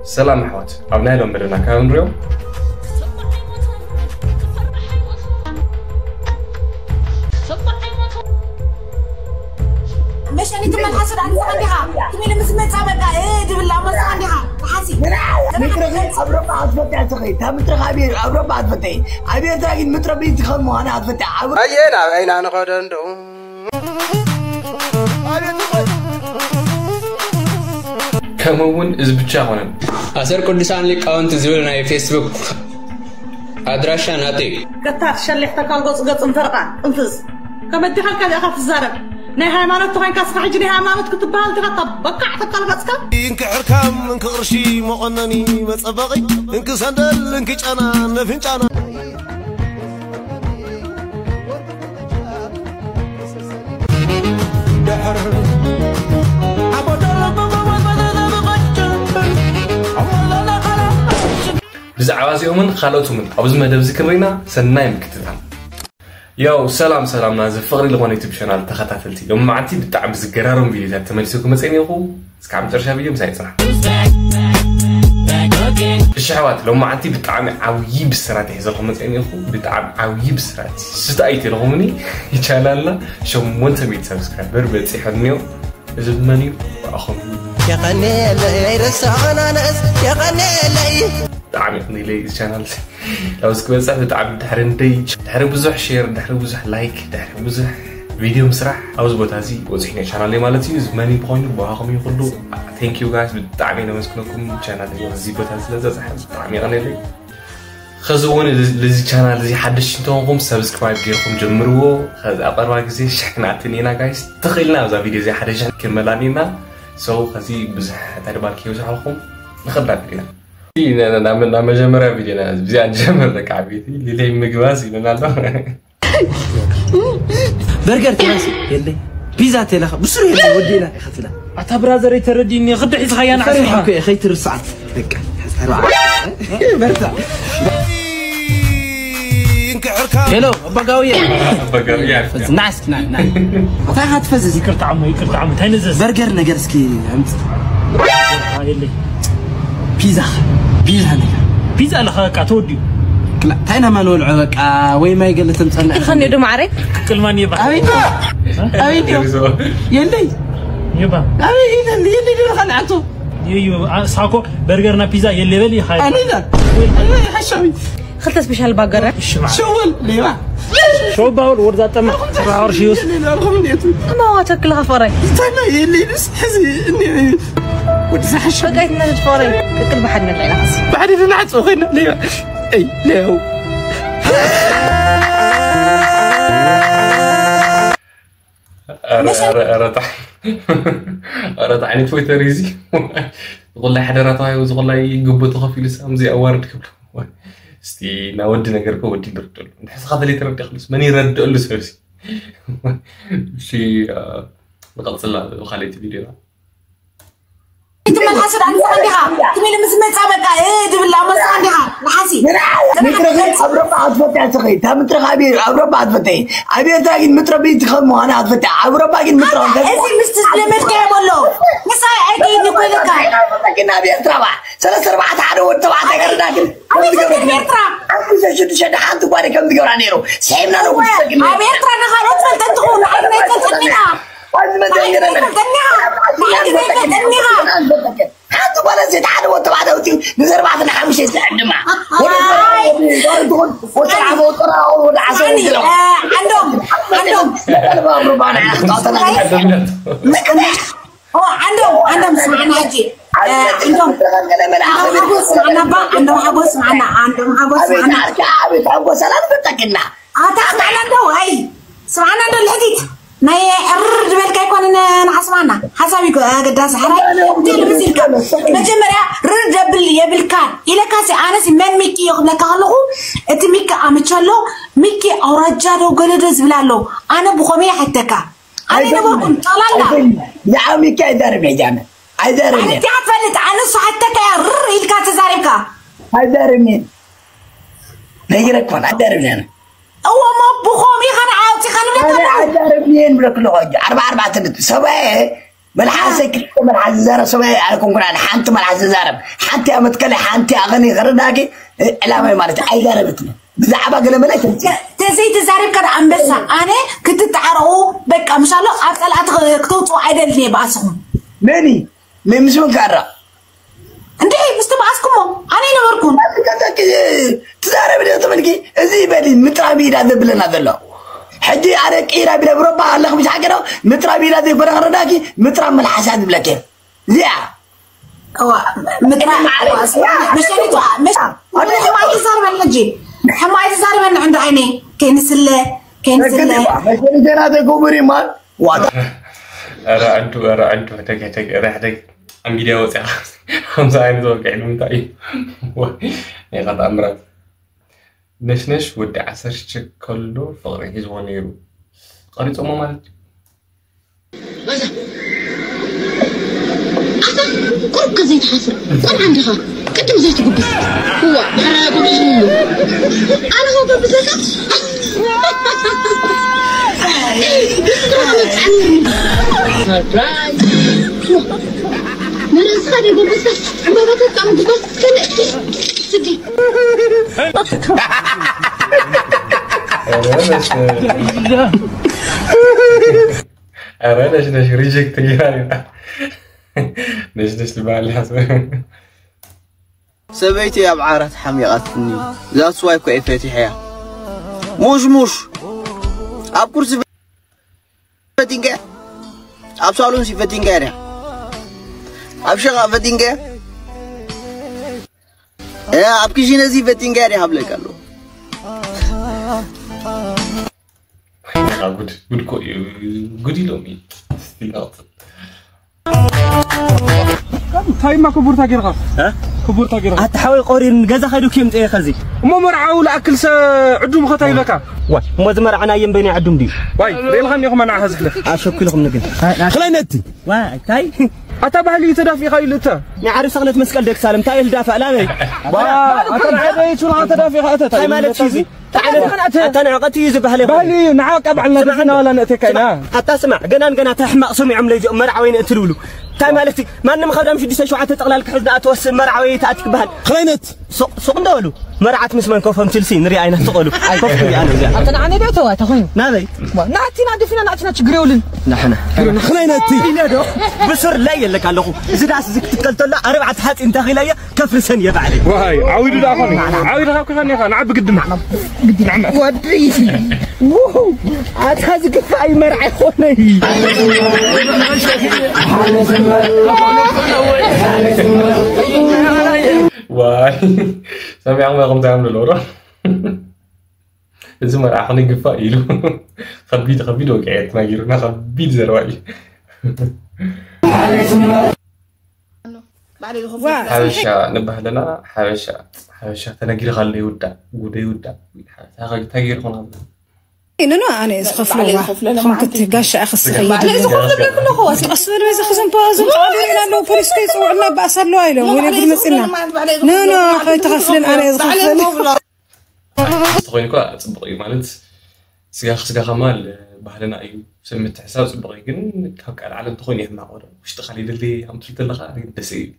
سلام أحوات أبناء لهم بدنا كان ريو مش أنا تمن حسد عن عندها تمين مسمى تعبت إيه دبل لا مس عندها حاسي مترغي أبرب عطفتي عصقي تام مترغي أبرب عطفتي أبي تراجع متربي تخم وأنا عطفتي أينا أنا قادر كمون إزبتشاهنا أسر كل سان لك أنت زولنا في فيسبوك أدراشان هاتي قطع شلح تكال قص انفرقة انفز كم ادخل كذا أخاف الزرب نهاية ما نتوقع كاس حاجة نهاية ما نتكتب بها تغطى بقع تقال قصك إنك حركام إنك غرشي مغنني متصبغي إنك سندل إنك أنا نفنت أنا بزعوازي ومن خالوتو من أبز ما دبز كرينا سناي مكتتهم يو سلام نازل فقري لغوان يوتيوب شانال تخطاتلتي لو معتي بتعب زقرارهم فيديوهات تملسوكم مسئين يخو سكعم ترشا فيديو مساعد صراحة الشعوات لو معتي بتعب عويب السرات يحزلكم مسئين يخو بتعب عويب السرات ستأيتي لغومني يشالالنا شو مونتا بيت سبسكرايبر بتسي حدميو زدمانيو وأخوم يا قنيل يرسعنا ناس يا قنيل دعم يقني لي الشانل لو سكبت صح بتعب دحرن ديج دحرن بزح شير دحرن بزح لايك دحرن بزح فيديو مسرح أو زبط هذه وزحنا الشانل اللي مالتي زماني بخوني وباهم يقولوا thank you guys بتعمين مسكنكم الشانل اللي زبط هذه لذا زحمة دعم يقني لي خذوني لذي الشانل الذي حدش انتوهم سبسكرايب ديالكم جمروه خذ أقرب زي شحناتنينا guys تخيلنا هذا فيديو زي حدش كملانينا سو خذي بزح تربالكي وزحلكم نخبر فينا أنا مجمرة فيديونا زي جمر لك عبيدي اللي مجواسي لنا برجر تراسي يلي بيزا تلاخ بسرعة يلي ودينا خفلا أتبرازر يترديني غدا عيز خيانا خريحة كي خيت الرصعة لك برتا هلو بقاوية نعس نعم أتاها تفزز يكرت عمو تاينزز برجر نجرسكي عمت يلي بيزا نجر بيزا لخاك أتوديو لا تاينا ما نقول عبك وين ما يقول تمثلنا خلني دوم عرك كل ما يبا أبيدو يلي يبا يلي خلعته يو ساكو برجرنا بيزا يلي بلي خايف أنا ذا حشوي خلص بشهال باقرة شوال ليه شو باول ورد تم عرشيوس ما هو تاكلها فري استنى يلي بس حزي إني وتزحش بقيت نجد فري كل بحد من العين حسي بعد اللي نعس وخينا ليه أي ليه هو رطعني تويتر يزي يقول لي حدا رطاي ويقول لي يقبط خفي لسام زي أوارد قبله استي نودي نجركو ودي بردل نحس هذا اللي تردي خلص ماني رد أقول له سوسي شيء بقص الله وخليت فيديو تمن حسد عندها تمين مسمى تعبت إيه دبل لا مس عندها حاسي مترغي أبرب عطفتي عصقي تام مترغي أبرب عطفتي أبي تراجع متربي تخم وأنا عطفتي أبرب عطفتي مترغي إزي مستسلمت كيف بقوله مساي عيدي نقول لك لكن أبي أتربع ثلاث أربعة عدو وتبعة كرداكن أبي سكت يترى أبي سجد شد حد واري كم تجور عنيرو سيبنا لو بسكت أبي يترى نخلص من تدخل عيني تتنيها حتى ولا زيد حد وتبعد وتي نزر بعض الحمش يسعدما وتلعب وترى والعسل عندهم سمعنا هجي عندهم حبوس معنا عندهم حبوس انا بتكنا معنا عنده هاي سمعنا عنده الحديد ناي الرد بالك يكون نحسمعنا حسابي قداس حراي ديل بزيلك مجمريا رد بالكان إلى كاسي أنا سمن ميكي يخلق هلو أنت ميكي أمتشلو ميكي أورجادو قلدز بلالو أنا بخمية حتىكا أنا نبغى طلعنا يا عمي كايدار بيجانا عايدار مين أنت عفلت أنا صحتك يا رر إلى كاسي زاربكا عايدار مين نيجرك فن عايدار مين هو ما بخمية خن عاوتي خن أنا عايدار مين بلك لوج 4 3 سبعة ملحاسك ملحس زارب سبعي على كونكران حانت ملحس زارب حانت أمتكلي حانت أغني غرداكي لا ما يمارس أي زاربتنا بزعبا قال ملك تزيد زارب كان أمبسا أنا كنت تعرفوا بك إن شاء الله أطلع كتوتو عدل لي باسهم ماني مش مكرر انتي مستبعسكم انا نوركم تزارب لي تملكي ازي بالي مترابي دا دبلنا دلو حجي على كيرا بلا بربا الله مش حقنا مترابي دا برغرداكي متراب ملحسات بلاكي زيا هو متراب مش ما يزار من نجي ما يزار من عند عيني كنسل مش انا تكبري مال واضح أرى أنتو هتك أم فيديو وسع خمسة عين زوج علم تاي يا قد أمرك نش ودي عسرش كله فقرة هزوانيرو قريت أمم مالك قرب كزيت حسر أنا عندي خا كنت مزيت قبس هو أنا أقول شنو أنا هو ببزك مرز خالي ببزك بابا تطعم بس كنتي سدي أنا نش ريجكت يعني نش لبالي حسن سبيتي يا بعارة حميقتني لا سواي كوي فاتحية موش أب كرسي فتنجا أب صالون سي فتنجا أب شغا فتنجا يا أب كيشي نزي فتنجا ري حبلك قالو good يلومي تاي ما كبر تاجر ها كبر تاجر أتحاول قرين جزا خيرو كيم تأي خزي ما مرعى ولا أكل عدوم خطاي لك واي ما زمر عنا ينبني عدوم دي واي ريل خم يخم أنا هزك أشوف كلهم نقول خلينتي واي تاي أتابع لي تدافع خيلته نعرف شغلة مسكال ديك سالم تاي الدافع لا مي أتابع لي شو لا تدافع تاي مالك شيء أنا قتي يزب بهلي نعاق أبع لنا نحن ولا نتكينا حتى سمع جنان تحمق سمع عملي مرعوين قتلولو تاي مالتي ما نم خدام شو دي شو تقلال كحزنا أتوسل مرعوي تأتيك بهال خلينت سوق ندولو مرعت مسمن كوفهم تلسين نري عينه تقولو كوفي أنا وياه أتنا عني ده توه تخون نادي نعتي نادي فينا نعتنا تجريولن نحنا خلينتي إلى دو بسر لا يلك على إذا داس زك تقلت له أربعة حات انت غلاية كفر سنية بعدي واي عاودوا ده أخوني عاودوا كيف أني أخون عب قدم نعم ودري ووو هذا كفاية مرعي خوني واي سامي عم يقوم تعمل لورا لازم أخوني قفايلو خبيت وقعت ما جيرنا خبيت زرواي حبشة نبه لنا حبشة تنقل خلي ودا تغير هنا إنه أنا إذا خم كنت قاش أخص خيال لا إذا خفنا بلا كل خواص أصلا إذا خزن بازم قادرين أنه فريسكيس وعنا بأسر له إله وين يقول مسنا لا خلي تغفلن أنا إذا خفنا تخوين كوا تبغي مالت سجا خمال بحلنا أيو سمت حساب تبغي جن هك العالم تخوين يهم عورا وش تخلي اللي هم تلت اللغة دسي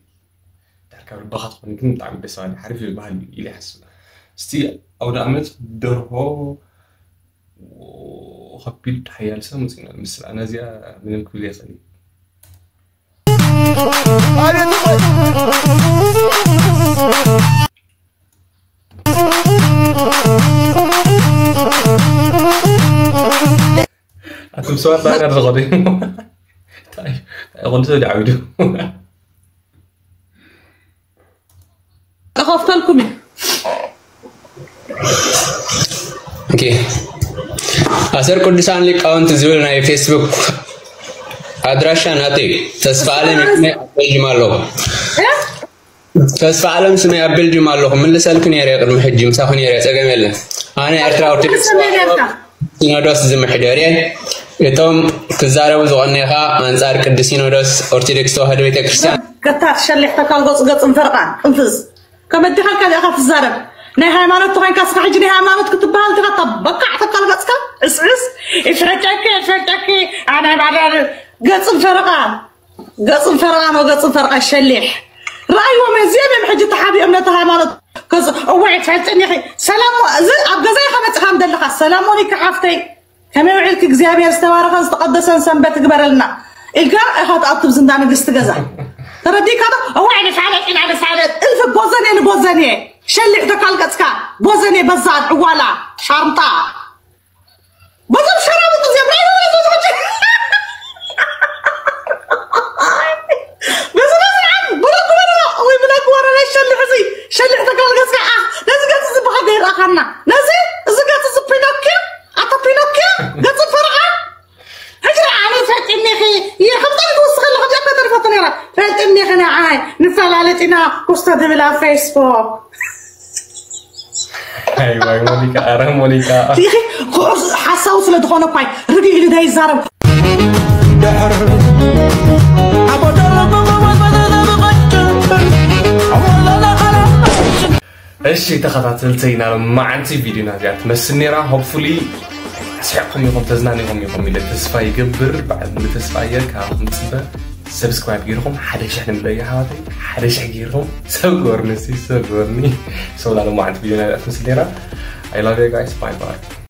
تركب البخت خوين جن تعمل بس أنا حرف بحل إلي حس استي أو نعمت دوره وخبيت حيال سمسنا مثل أنا زي من الكلية صديق أنتم سؤال ثاني أنا غادي طيب قلت لي عودوا أخاف لكم اوكي أسر كردستان لقاونت زولنا فيسبوك أدراشا ناتي تسفى عالم اسمي أبل جمالو تسفى عالم اسمي أبل جمالو من اللي سألكني يا ريق المحجي مساخني يا ريق سأقام يلا أنا أرترا أوتيكس سينودوس زمحدارين يتوم كزارة وزغنيها أنصار قد سينودوس أورتودوكس توحد بيت كريستيان قطع شلحتك القص انفرقان انفز كما ادخل كذا أخاف الزرب نه هايمانوت تغين كاسك حجي نه هايمانوت كتب هال تغطى بقع تقل قصك اسعس افرتك انا بعد قص انفرقان قص فرقان وقص فرق الشليح رأيهم زين محجة حبي أمنتها مالت كز أوعي فعلتني أخي سلام أبقى زي خمس خام دلخ السلام عليك حفتي كم يوعدك إجزابي استوارق استقدسا سنبت قبر لنا القاء هذا أطب زندان قست جزا ترى ديك هذا أوعي فعلت إن على فعلت ألف بوزني شليح دكال قصكا بوزني بزاد عوالا شرمطة بزر شرابة زي شلي حتى قال قصة لازم قاعد تصب غير آخرنا لازم قاعد تصب بينوكيو أتا بينوكيو قاعد تصب فرقة هجرة أنا فات إني خي يا خبطني توسخ اللي خبطني أكتر فتنة فات إني خنا عاي نفعل على تنا كوستادي بلا فيسبوك أيوة مونيكا أرى مونيكا يا أخي حساوس لدخونا كوي رجع إلى ده يزارب እሺ ተኸታተልተይና ማዓንቲ ቪዲዮና እዚኣ ትመስል ነይራ ሆፕፉሊ ኣስሕቕኩም ኢኹም ተዝናኒኹም ኢኹም ኢለ ተስፋ ይገብር በዓል ሙሉ ተስፋ እየ ካብኹም ፅበ ሰብስክራይብ ገይርኹም 1000 ንምለይ ኣሕዋተይ 1000 ገይርኹም ሰብጎርኒ ሰብጎርኒ ሰውላለ ማዓንቲ ቪዲዮና እዚኣ ትመስል ነይራ I love you guys bye bye